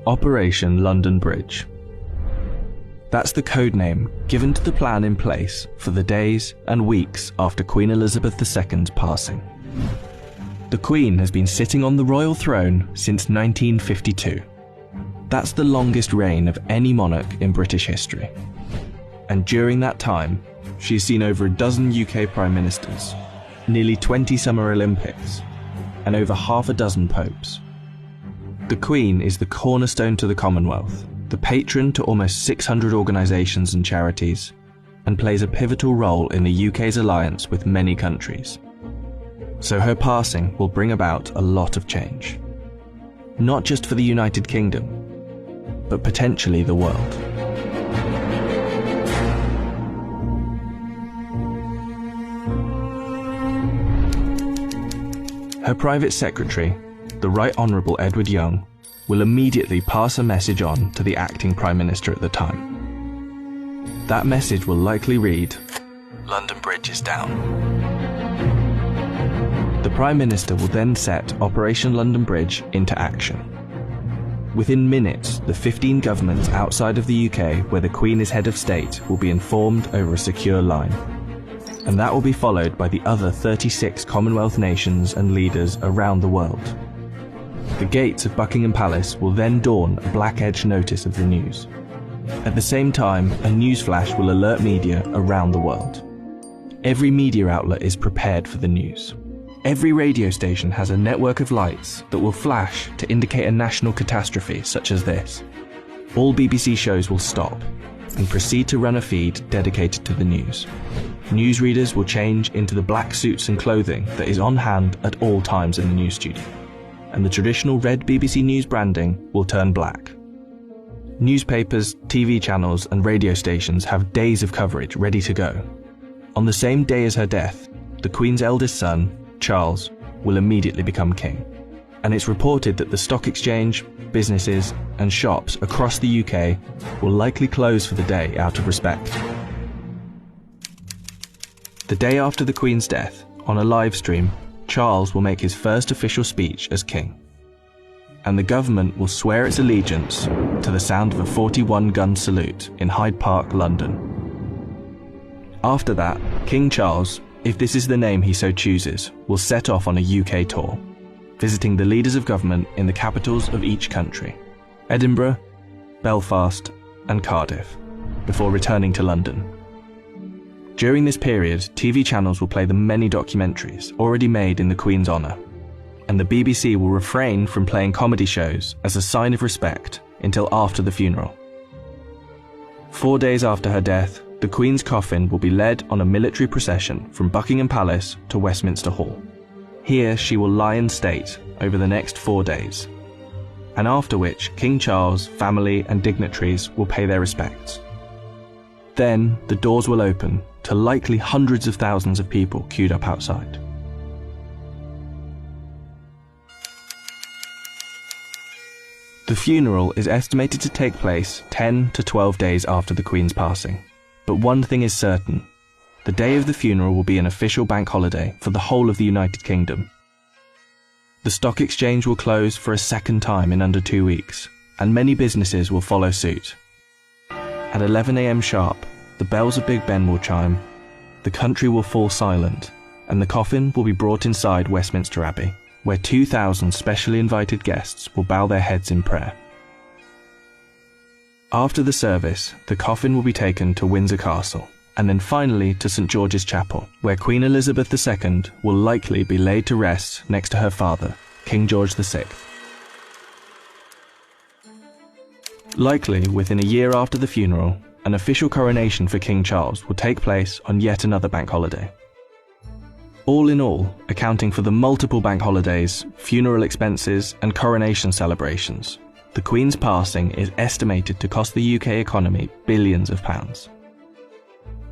Operation London Bridge. That's the code name given to the plan in place for the days and weeks after Queen Elizabeth II's passing. The Queen has been sitting on the royal throne since 1952. That's the longest reign of any monarch in British history. And during that time, she's seen over a dozen UK Prime Ministers, nearly 20 Summer Olympics, and over half a dozen popes. The Queen is the cornerstone to the Commonwealth, the patron to almost 600 organisations and charities, and plays a pivotal role in the UK's alliance with many countries. So her passing will bring about a lot of change. Not just for the United Kingdom, but potentially the world. Her private secretary, the Right Honourable Edward Young, will immediately pass a message on to the acting Prime Minister at the time. That message will likely read, "London Bridge is down." The Prime Minister will then set Operation London Bridge into action. Within minutes, the 15 governments outside of the UK where the Queen is head of state will be informed over a secure line. And that will be followed by the other 36 Commonwealth nations and leaders around the world. The gates of Buckingham Palace will then dawn a black-edged notice of the news. At the same time, a newsflash will alert media around the world. Every media outlet is prepared for the news. Every radio station has a network of lights that will flash to indicate a national catastrophe such as this. All BBC shows will stop and proceed to run a feed dedicated to the news. Newsreaders will change into the black suits and clothing that is on hand at all times in the news studio, and the traditional red BBC News branding will turn black. Newspapers, TV channels and radio stations have days of coverage ready to go. On the same day as her death, the Queen's eldest son, Charles, will immediately become king. And it's reported that the stock exchange, businesses and shops across the UK will likely close for the day out of respect. The day after the Queen's death, on a live stream, Charles will make his first official speech as king. And the government will swear its allegiance to the sound of a 41-gun salute in Hyde Park, London. After that, King Charles, if this is the name he so chooses, will set off on a UK tour, visiting the leaders of government in the capitals of each country, Edinburgh, Belfast and Cardiff, before returning to London. During this period, TV channels will play the many documentaries already made in the Queen's honour, and the BBC will refrain from playing comedy shows as a sign of respect until after the funeral. 4 days after her death, the Queen's coffin will be led on a military procession from Buckingham Palace to Westminster Hall. Here she will lie in state over the next 4 days, and after which King Charles, family and dignitaries will pay their respects. Then the doors will open to likely hundreds of thousands of people queued up outside. The funeral is estimated to take place 10 to 12 days after the Queen's passing. But one thing is certain, the day of the funeral will be an official bank holiday for the whole of the United Kingdom. The stock exchange will close for a second time in under 2 weeks, and many businesses will follow suit. At 11 AM sharp, the bells of Big Ben will chime, the country will fall silent, and the coffin will be brought inside Westminster Abbey, where 2,000 specially invited guests will bow their heads in prayer. After the service, the coffin will be taken to Windsor Castle, and then finally to St George's Chapel, where Queen Elizabeth II will likely be laid to rest next to her father, King George VI. Likely within a year after the funeral, an official coronation for King Charles will take place on yet another bank holiday. All in all, accounting for the multiple bank holidays, funeral expenses and coronation celebrations, the Queen's passing is estimated to cost the UK economy billions of pounds.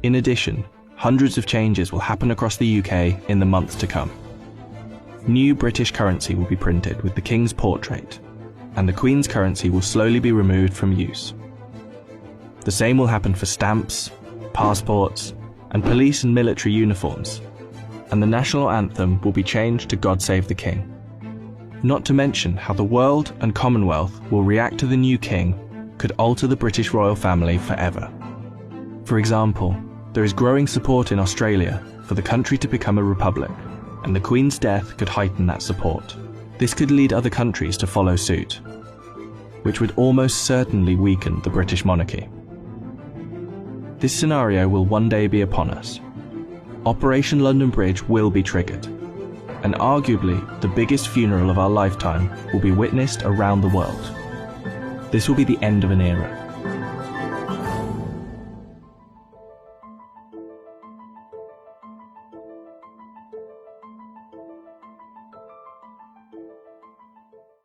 In addition, hundreds of changes will happen across the UK in the months to come. New British currency will be printed with the King's portrait, and the Queen's currency will slowly be removed from use. The same will happen for stamps, passports, and police and military uniforms, and the national anthem will be changed to God Save the King. Not to mention how the world and Commonwealth will react to the new king could alter the British royal family forever. For example, there is growing support in Australia for the country to become a republic, and the Queen's death could heighten that support. This could lead other countries to follow suit, which would almost certainly weaken the British monarchy. This scenario will one day be upon us. Operation London Bridge will be triggered, and arguably the biggest funeral of our lifetime will be witnessed around the world. This will be the end of an era.